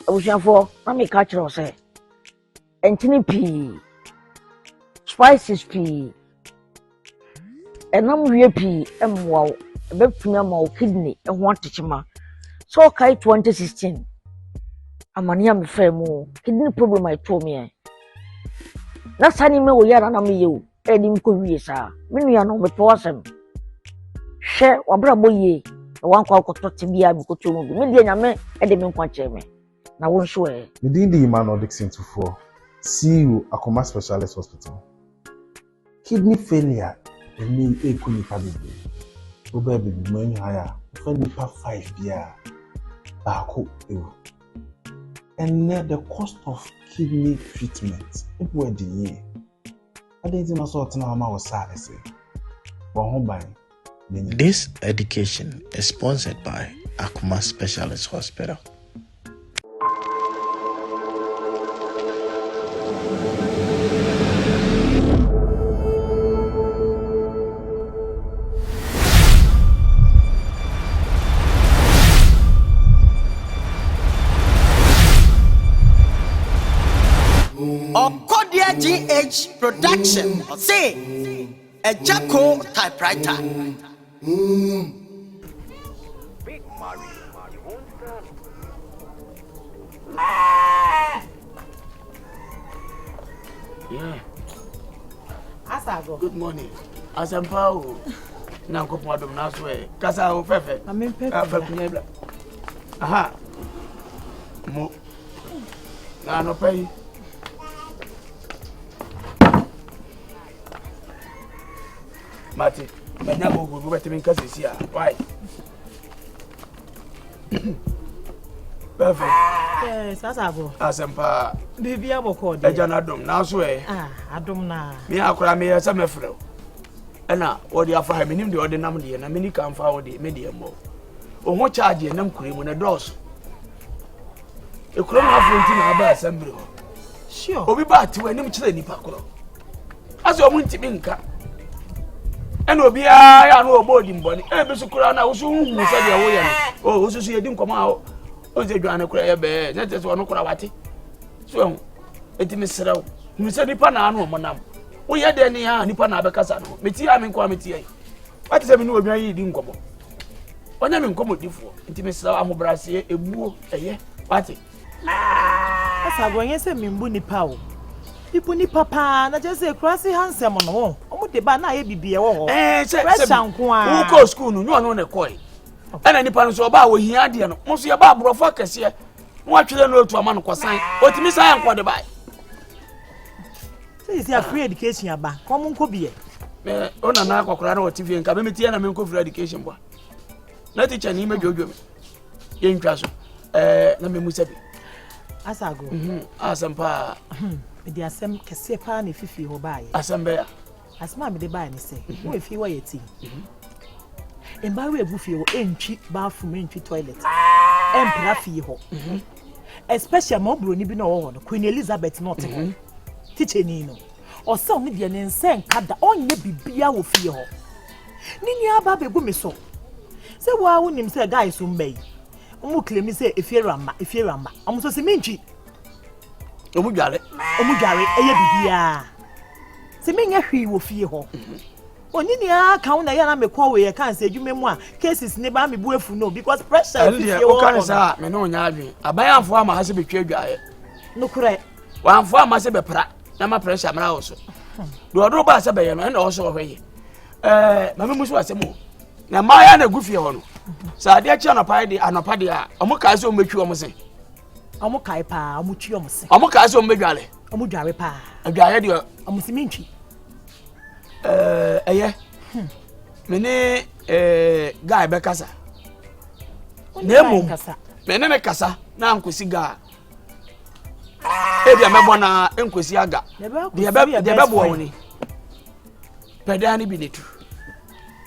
abusuafo na me ka kire say entini pii spices pii enam wie pii emwa ebetumi ama o kidney eho atechima so kai 2016 amania me fremu kidney problem I told me na sani me wo yara na me ye o edi mko wie sa me nua no me to asem hwe wabra boye wan kwa kotote bia bi koto mu me dia nyame ede me nkwa che me na won so e me din di Emmanuel Dixon Tufo CEO Akoma Specialist Hospital kidney failure eni ekuni pabibi oba bibi mani haya fani pa 5 bia baako ewu and the cost of kidney treatment people the year I didn't know so na ma was sad say This education is sponsored by Akoma Specialist Hospital. Agya GH production. Say Agya Koo Typewriter. Big Mary, you won't stand. Yeah. Asago. Good morning. Asampa. Na ko podom na so e. Kasa o fefe. Amen pepe. Afekunye. Aha. Mo. Na no pay. Mati, banya bogo go betimi nkase si a. Why? Perfect. Yes, Asago. Asampa. Bibi aboko de. Eja na dom na so e. Adom na. Me akora me yesa mefrɛ. Ɛna wodi afa ha menim de odi nam de na meni kan fa wodi me de mo. O ho charge nam kure mu na dos. E kuro na afronti na aba assembly ho. Sure. Obi ba ti wanim kyerɛ nipa kuro. Aso omu ntimi nka. Ɛna obi a ya no obodi mboni. E be su kuro na wo su hu se de wo ye no. O wo su su ye di nkɔmɔ a o se dwane kuro ye be. Na te so no kuro wate. So etimi serew. Hu se nipa na anu mo nam. Wo ye de ni ha nipa na abekasa no. Meti ya me nkwa meti ai. Wate se me no obi ayi di nkɔmɔ. Onya me nkɔmɔ difo. Etimi serew ahobrase ebuo eye. Wate. Asago yen se mimbu nipa o. Ibu nipa pa na je se krasi handsome no. Omo de ba na ye bibie wo ho. Se nko a. Wo ko school no no na koi. Ana nipa no so ba wo hia de no. Mo so ye ba abrofo akese. Mo atwere no otu ama no kosan. Otimi san nko de bai. Say free education aba. Kom nko biye. Ona na akokora na otivie nka be metie na me nko free education bo. Na teacher ni medwodwo me. Ye ntwa so. Na me musabi. Asago. Asampa. Me di asem kese pa na fifi ho baaye. Asambe ya. Asma me de baaye ne se. Wo efi wo yeti. Emba we ebufi wo entwi bathroom entwi toilet. Empra fi ho. Especially mo broni bi na wo ho no. Queen Elizabeth not ho. Teacher ni no. O se oni de ne nse nkada onye bibia wo fi ho. Ni nua ba begu me so. Se wo a wonim se guys so mbei. Omu claim say efierama omu so se mentwi omu dware eye bibia se menya hwi wo fie ho oni ni aka una ya na mekwa we kan se adwuma mu a cases ne ba me bu afu no because pressure fie wo kan sa me no nya adwen abayanfo ama ha se betwa adwae no kure wanfo ama se bepra na ma pressure mra wo so do odo ba se be ye no na wo so hweye mama musu asemo na maya na gufie ho no sa ade achi anopa de a omo ka se o metwi omo se omo kai pa omo twi omo se omo ka se o medwale omo dware pa adwaye de omo se mentwi eye me ne guy be kasa nemu me ne kasa na ankosi ga e bia mebo na enkosi aga de be bo woni pedani bi netu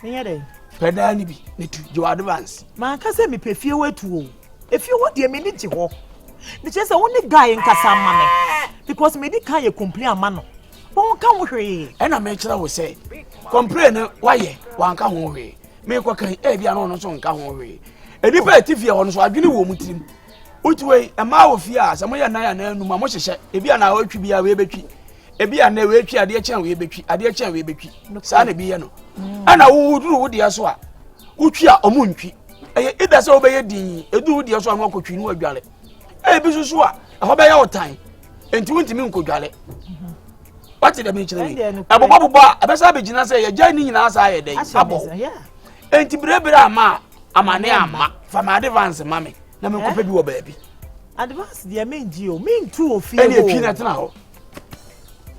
nyere pedani bi netu jo advance man ka se me pefie wetu o efie wo de me ni ji ho ni che se woni guy nkasa ma me because me di kan ye complain ama no won ka wo hwe e na me kira wo se complain waye wan ka ho hwe me kwa kan e bia no so nka ho hwe edi pa tifie ho no so adwene wo mutirim Utuwe ama ofia sa mo ya na ya na numa mo hyehyɛ ebi ana awatwi bia we betwi ebi ana we twi ade kyen we betwi ade kyen we betwi sa na bi ye no ana wuduru wo de so a utwi a omu ntwi eye ida se obeye din edu wo de so a mo akotwi no adwale bi susu a ho be ya otan enti wuntimi nkodwale wati da me kyerɛ abobabo abesa begina sɛ ye gya ni nyina sa ayɛ dɛn abo enti brebere ama amane ama fama advance mame na me kopa bi wo baabi advance dia men gi o men tu o fi o ene pi na tena ho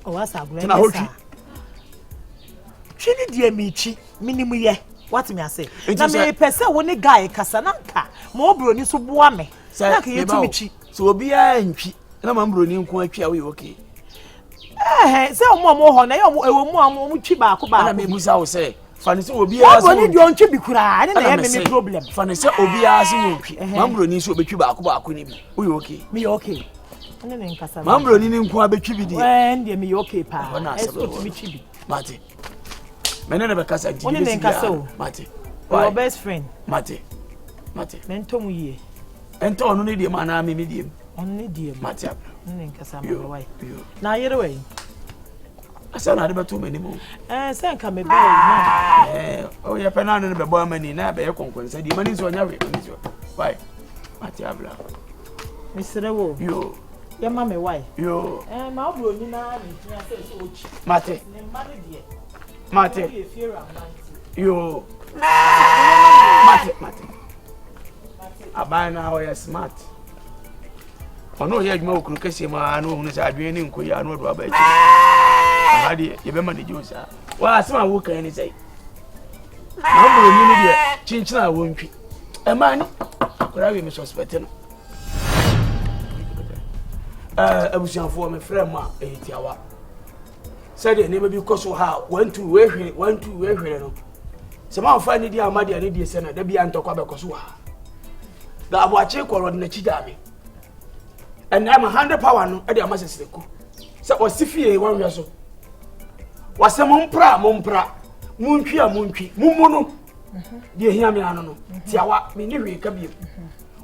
o wasa agro tena ho twi twini dia me chi minimu ye what me ase na me pese wo ne guy kasa na nka mo broni so boa me na ka yetu me chi so obi a ntwi na ma broni nko atwi a we okay se o mo ho na ye o ewo mu am o twi ba ko ba na me busa wo se fani se obi a so ni dio ntwi bi kura ani na ye me problem fani se obi a se wo ntwi mambroni so obetwi ba ko ni bi we okay me okay ani ne nkasa mambroni ni nko abetwi bi di ndi me okay pa so to me twi bi mate me ne be kasa di oni ne nkasa o mate your best friend mate me ntom yie ento ono ne die ma na me die ono ne die mate ne nkasa ma wai na yere wai asa na de beto mani mo se nka me be na o ye pe na ne be bo mani na be ye konkonsa di mani so nya we mani so why mate abla misre wo yo ya ma me why yo ma obro ni na ni tia se so ochi mate ne ma de die mate yo mate abana o ya smart ono ye adwuma okuru kese ma na ohunu se adwen ni nkoyi anu do aba echi ahade ye be manage o sa wa asema wo kan ni sei na mo ni de chinchina wo ntwi e ma ni akora we me suspect no abusianfo me frɛ ma ehitiawa said ne be bi koso ha 1 2 we hwere no se ma fa ni di amade ani di se na da bia ntokwa be koso ha da aboache kworo na chidame and I'm 100 power no e de amasese ku se osifie wanwe so wase mompra muntwi a muntwi mumunu de hia me ano no tiawa me ni hwe ka biem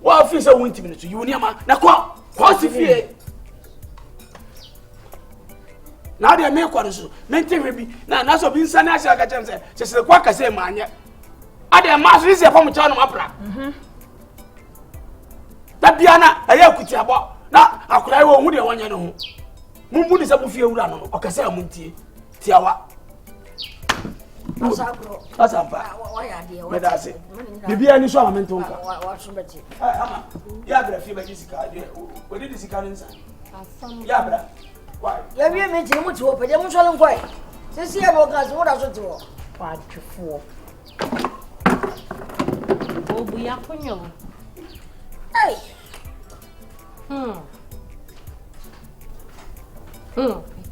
wa afi se wuntimi no so yi woniama na kwa sifie na de me kwa so mente hwe bi na so bi nsane asia ka chem se kwa ka se ma anya ade ma so ise fam cha no mapra da biana aye akuti abo na akura wo hu de wanya no ho mumbu ni se bu fie wura no o ka se amuntie tiawa asamba medase bibia ni so amento nka wa so beti ama ya bra fie ba jisika de o de disika nsa ya bra why ya wie me ti mu ti wo pede mu so le nkoi sisi e no ka so wo da so ti wo wa twefo obu ya kunyo hey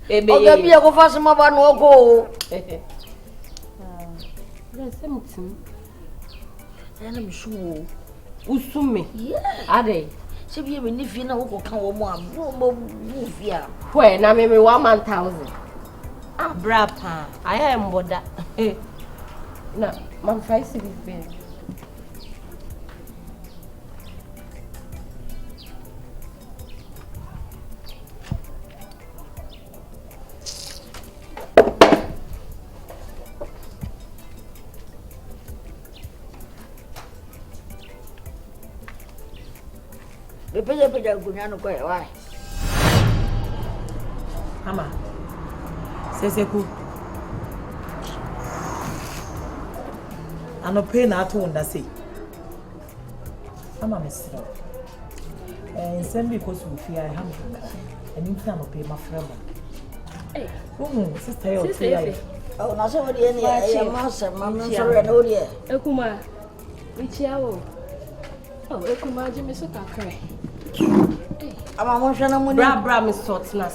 ebe o ga bi e ko fa sima ba no go semtim yana mi shuwo usume ade se bi e ni fi na wo ko kan wo mu am wo bu fi a hwe na me 1000 abra pa aya mboda na man faisi bi Bepeja gunyano kwa why ama seseku ano pe na ato nda sei ama mesra nsem ko so fi ai ha mo ani ntina no pe ma fra mo sister yo ti ai oh na so wodi ni ya ma se ma no so re no di ekuma ichiawo ekuma ji me so kakra ama mo hwe na mo ni bra me sort na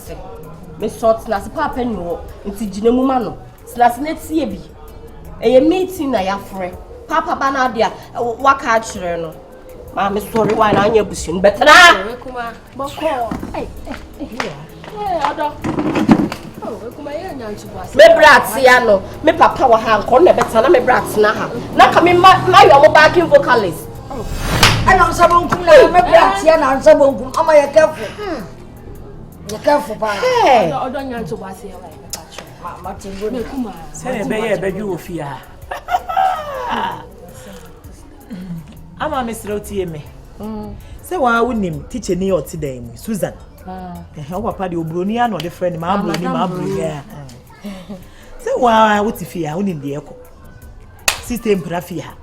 se papa ni wo nti gina mu ma no snase na tie bi eye meeting na ya frɛ papa ba na dia waka akire no ma me sorry why na anya busu no betana ekuma boko odo ekuma ye nya nchibwa me brat ya no me papa wa ha nko na betana me brat na ha na ka me ma yo mo backing vocalist And on some maybe I'm a careful. You're careful, Hey, I don't want to was here like Martin, say a baby of fear. I'm a Mr. Otieme. Say, why wouldn't him teach a neo today, Susan? How about the Obronian or the friend, my brother? Say, why would you fear in the echo? System Prafia,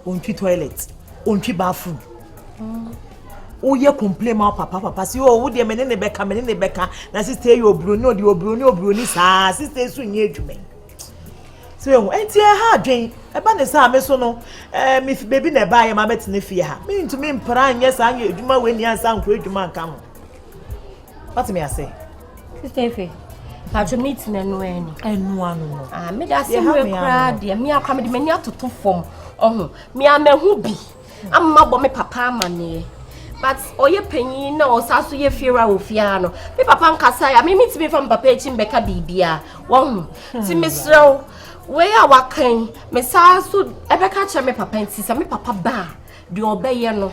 on Twi toilets, on Twi bathroom. Oh, you complain my papa, see, oh, would you men in the back, come in the back, and sister, you Bruno, the Brunis, sister, soon near to me. So, ain't you hard, Jane? A banner, Miss Ono, Miss Baby, never buy my bet in the fear. Mean to me, Paran, yes, I knew you when you sound great to man come. What may I say? Sister, had you meeting and one? I made us a crowd, dear. Me, I come to many to form. Oh, me, I'm a hobby. I'm not me papa money. But oye penny no sasu ye fear of fiano. Me papa nkasa me meet me from papa chimbeka bibia. Won. Si Mr. Where wakan me sasu ebeka cha me papa ntisa me papa ba de obeye no.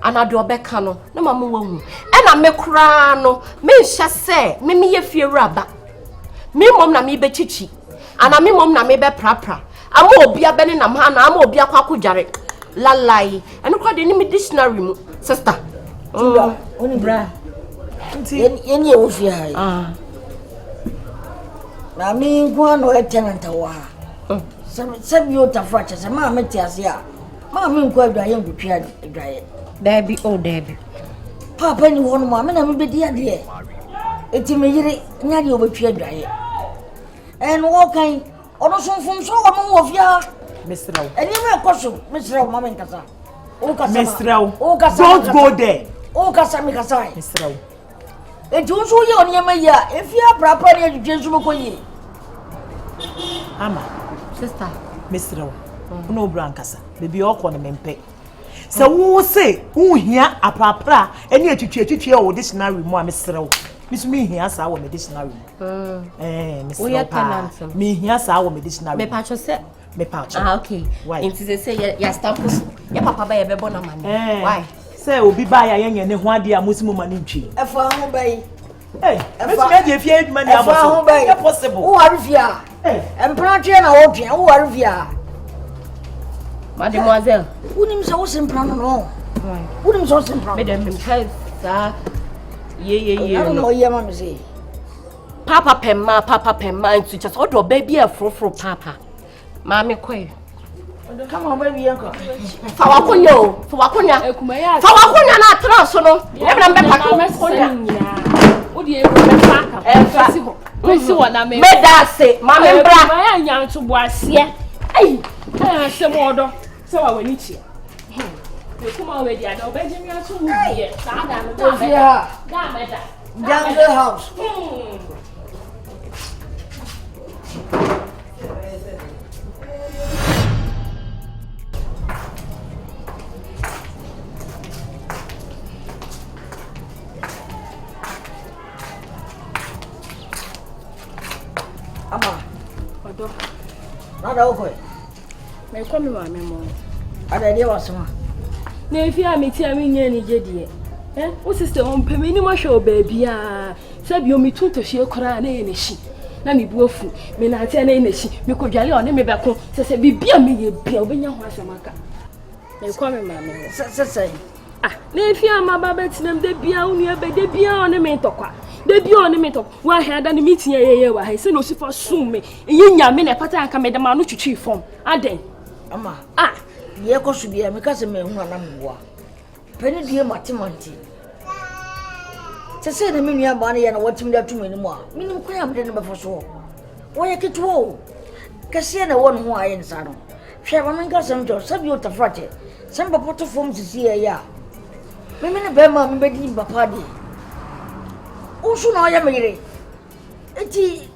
Ana de obeka no na mamu wahu. E na me kra no me hye se me ye fear aba. Me mom na me be chichi. Ana me mom na me be prapra. Ama obi abene na ma na ama obi akwa kujare. Lalai. Eno kwa de ni me dictionary mu. Sister, only bra. Any of you. I mean, go on or tenant. Some you to fractures, and mamma tells ya. Mamma, quite dry and prepared to dry it. Debbie, oh, Debbie. Papa, and one woman, I will be dear. It's immediately not you will dry it. And walking on some from so long of ya, Mr. And you may caution, Mr. Mamma Casa. Mr. Don't go there. Oh, Casami Casai. Mr. It was you on your maya. If you are properly educated, Ama, sister, Mr. No Brancasa, baby, all corner men pay. So, who say, who here a papa, and yet you teach your dictionary more, Mr. Miss me here, our medicinary. Miss me here, our medicinary. Me patch set. Me pouch. Okay. Why? It is say ya stamp. Ya papa buy a born man. Why? Say we buy a young and one day a Muslim man in chi. E for home bay. Hey, let's get the money possible. Who are via? And Prantian or Opian, who are via? Mademoiselle. Who names so simple? No. Who names so simple? Madam himself, sir. Yeah. I don't know your mamma say. Papa Pemma, and switches order baby a fro papa. Mammy Quay. Come on, baby, uncle. Fawakunyo, Fawakunya, not Trosono. Never would you what I mean? Made that say, Mamma, I am young to was here. Hey, some order. So I will meet you. You come already. I know Benjamin to move here. Down the house. Ama. Odo. Nada okwe. Me come ma me mo. Ada dia wasoma. Na efi a me ti a me nya ni jedie. O sister on pe me ni ma hwe o baabi a. Sabi o mi tun to hwe kora na ye ne hyi. Na me bu afu. Me na ate na ye ne hyi. Me ko dwale o ne me beko. Se bibia me ye bia obenya ho asamaka. Na come ma me. Se. Ah, na efi a ma baba tinam de bia unu e be de bia o ne me tokwa. De bia o ne me tok. Wa ha da ne meeting ye wa ha. Se no si for sum me. Eyi nya me na pata aka me de ma no twitwi fom. Aden. Ama. Ah, ye ko su bia me ka se me hu anam boa. Pani die matemanti. Se na me nua ba na ye na watim da tumi ni mu a. Minim kwa am de ne befo so. Wo ye ketwo. Kase na won ho aye nsa no. Hwe ba men ka sem jo sabi o tafrate. Sem ba poto fom sisi ye ya. Me me ne be ma me be di papa di. Usu na ya me eti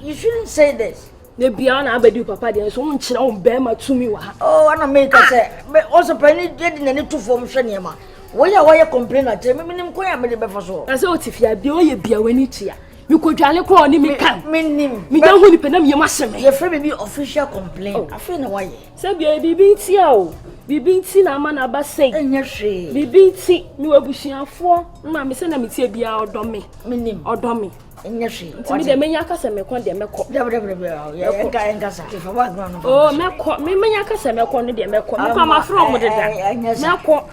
you shouldn't say this. Ne bia na abedi papa de so nkyina on be ma tumi wa. Oh, ana me ka say me also pani de na ne to fom hwe ne ma. Wo ya complain at me nim ko ya me de be fo so. Na say o tifia bia o ye bia wani tia. Me ko dwale ko ni me kan. Me dan hu ni pe na me maseme. Ye frame be official complaint. Afi na waye. Se bia bibi ntia o. Bibi nti na ama na ba sei. Enye hwe. Bibi nti ni wabusuafo na me se na me tie bia odome. Minim. Odome. Enye hwe. Nti me de menya kasa me kon de mekọ. Ye nkasa. Fa wa gwa no. Oh mekọ. Me menya kasa mekọ no de mekọ. Me kwa ma from mo deda. Mekọ.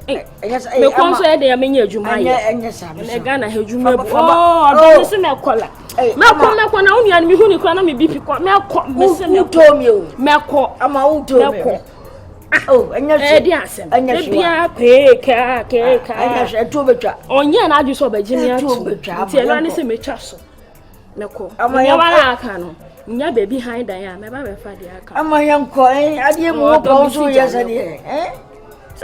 Me kon so ye de menya adwuma ye. Enye sa. Me Ghana ha adwuma bu. Oh odome se mekọ la. Mekọ na unia mi hu ni kwa na me bipi kwa. Mekọ me se mekọ. Mekọ. Ama u to me. Oh, enye di asem. Bia kweka. Enye to betwa. Onye na adu so bagimi atu. Ti elo ni se metwa so. Mekọ. Ama wala aka no. Nya baby hand dan ya me ba be fa dia aka. Ama yanko ade mu ko so yesa de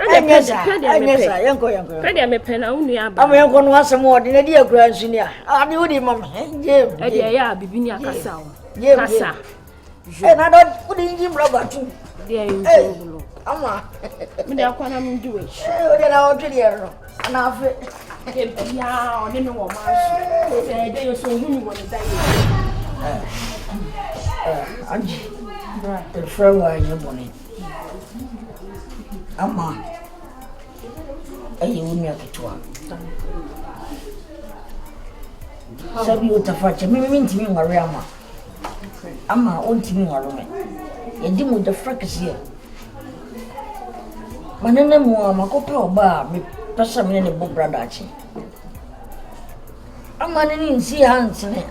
enye sa yanko. Pede me pena unu aba. Ama yanko no asem ode na di akura nsu ni a. Ade wo di mama. Je. Ade ya bibi ni akasa wo. Kasa. Na do wo di nji mra batu. Dia yu. Ama. Me da kwa na me do we. Ode na o twede ro. Na afi. Ya, ode no wo ma so. De yo so hu ni wo ni dai. Anji. The friend wa ye boni. Ama. Ayi uni akitwa. Sabi utafache mimi ntimi ngare ama. Ama ontimi ngare me. Yedi mu the fracas here. Manene mu amakopa oba me pesa me ne bo brother achi. Ama ne nsi hands ne.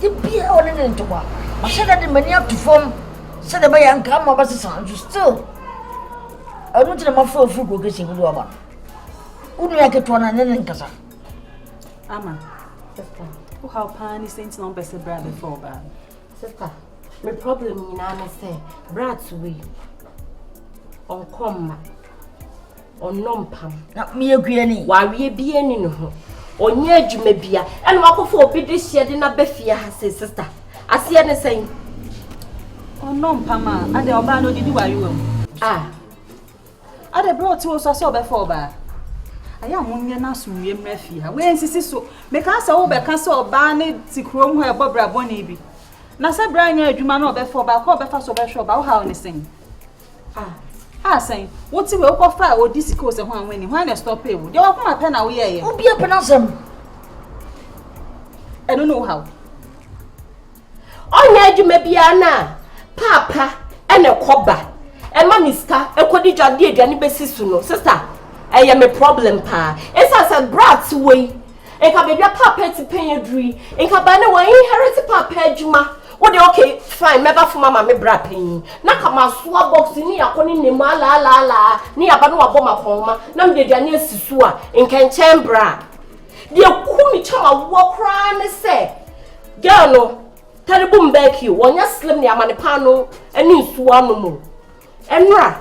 Tibia one ne ntwa. Masada de mani up to form. Said the bayan come over to still. I don't know my full food getting good over. Wouldn't like it one and then Casa. Ama, sister, who how pan is saying no best brother before bad. Sister, my problem in Anna say, brats we on comma on non-pam. Not me a granny. Why we be any no? On ye Jumebia, and walk for be this year in a befia, says sister. I see anything. Oh no, Pama, and the Obano did you are you? Ah, I de brought to us so before bad. I am one year now, soon we refi. When so make us over castle barney to chrome where Bobra Bonnie. Nasa Brian, you man over before by call before so bad about how anything. Saying, what's the work of fire or this course and one winning when I stop pay? You are my pen away. Who be a penasum? I don't know how. Onye Jumebiana, Papa, and a cobba, and Mamiska, a codija dear Danny Bessisuno, sister. I am a problem, pa. It's as a brat's way. And can be a papa to pay a dree, and can buy no inherit papa Juma. What okay, fine, never for mamma me brapping. Nakama swab box in near Connie la near Banua Boma Homa, none de Daniel Sisua, in Canchambra. Dear Kumi Chama walk round and say, Girl, no. Terrible back you, one ya slim near Manipano, and you swano mo. And ra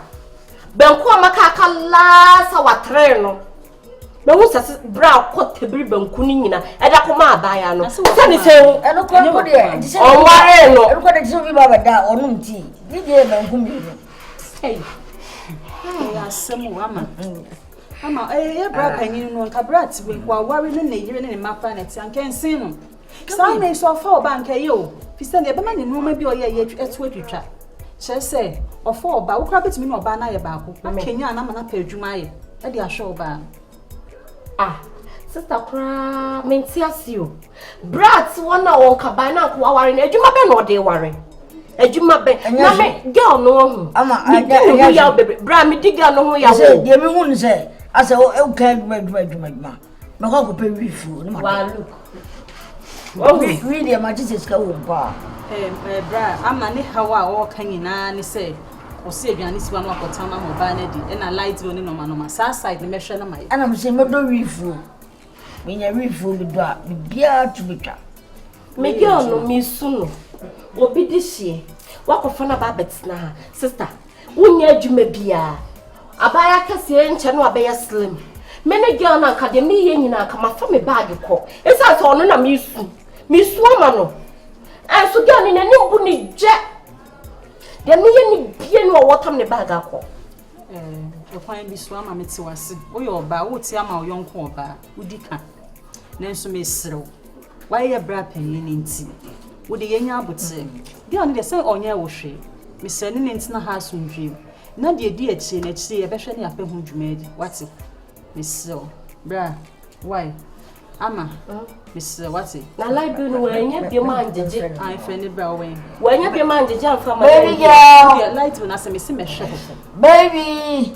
Benqua Macaca la our treno. No was a brow caught the ribbon Kunina, and Akoma Bayano. Sunny say, I don't know there. Oh, why no? I'm going to do about that or no tea. Did you ever Hey, I some woman. Ama, bra penny no cabrat while worrying in the year in my planet and can't see them. Some may so far bank a yo. Piston the man in room maybe or yet at what you try. Shall say, or four, but what rabbits me no banana about. Kenya and I'm an apple Jumai. I dear show ban. Ah, sister cra, mensias you. Brats one hour cabana who are in a Juma Ben or they worry. A Juma Ben, girl no. Ama, I got baby. Bra me dig no who ya say, dear me wouldn't say. I said, oh, can't wait to make ma. My uncle pay me food. Well, look. Oh, really, my Jesus go bar. Bra, I'm a how all hanging and say, or say, Janis one of Tama or Banedi, and I light on in my side, the measure of my. And I'm saying, no refood. When a refood with drop, the beer to be trapped. Me girl no me soon. What be this year? Walk of Fana Babbits now, sister. Unya Jumebia. Abaya Cassia and Chano Abaya Slim. Many girl na academy yen come from me bag of cock. It's as on a miss Wamano. And so girl in a new bunny jet. There me any being or what on the bag of cock. You find this one, I'm it's was. Oh, your bow, what's your young corba, Udika. Then so Miss Slow. why your bra penny ninty? Would the young abbotse? The only the same on your washy. Miss Sending into the house in dream. Not the dear chin at sea, especially up whom you made. What's it? Miss So, bra, why? Ama, Miss what's it? I like doing when you have your mind, did you? I friendly Browing. When you have your mind, did you from my Baby girl, light when I say Miss Mesh. baby.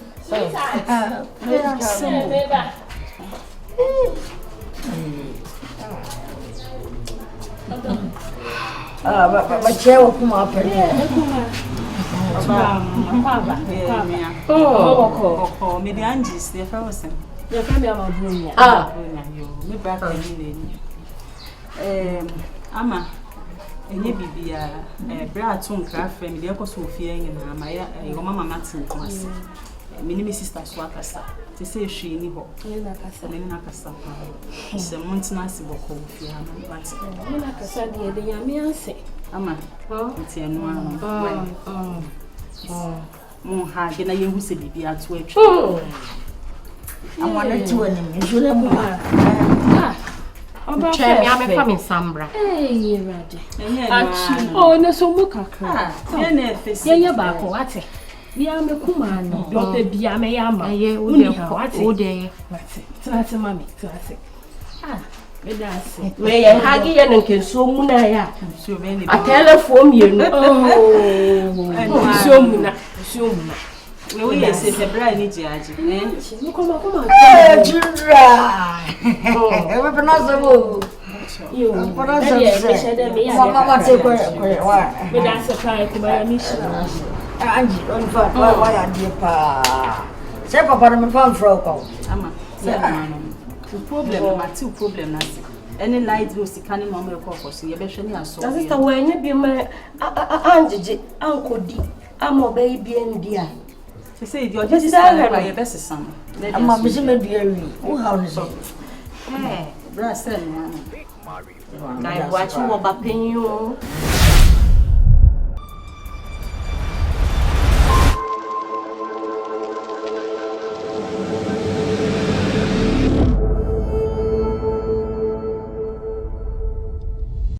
But chair will come up Oh, maybe Angie's the first. Your family are doing Me brother Ama, enye bibia bra to nkra frame de ekoso ofie nyina ma ya your mama Martin class. Me ni me sister so akasa. Te say hwe ni ho. Me na kasa. Se montina se boko ofie ha no but. Me na kasa de ya me anse. Ama, nti enu ano. Mo ha de na yehu se bibia to atwa. I want to win. You should have Chair me am coming Sambra. Hey, Raja. Oh, no so muka kra. Yeah, back what? We are me kumano. Don't be a me yama. Ye what? That's mammy. Ah, me that's it. We are haggy and can so munaya. A telephone you know. Oh, so muna. We say the bride need judge. Come on. Hey, Jura. Ever pronounce the word? You Mama, take what? me that's a cry to my mission. Angie, on fact, why are you pa? Say, Papa, I'm from Froco. Ama, the problem, my two problems. Any light will see canning on your corpus, you bet any so. That's the way you be my Uncle D. I'm a baby and dear. They say you're just by your best son. I'm a Miss Mediery. How is it? Brass, Big Mario. I watch you about paying you.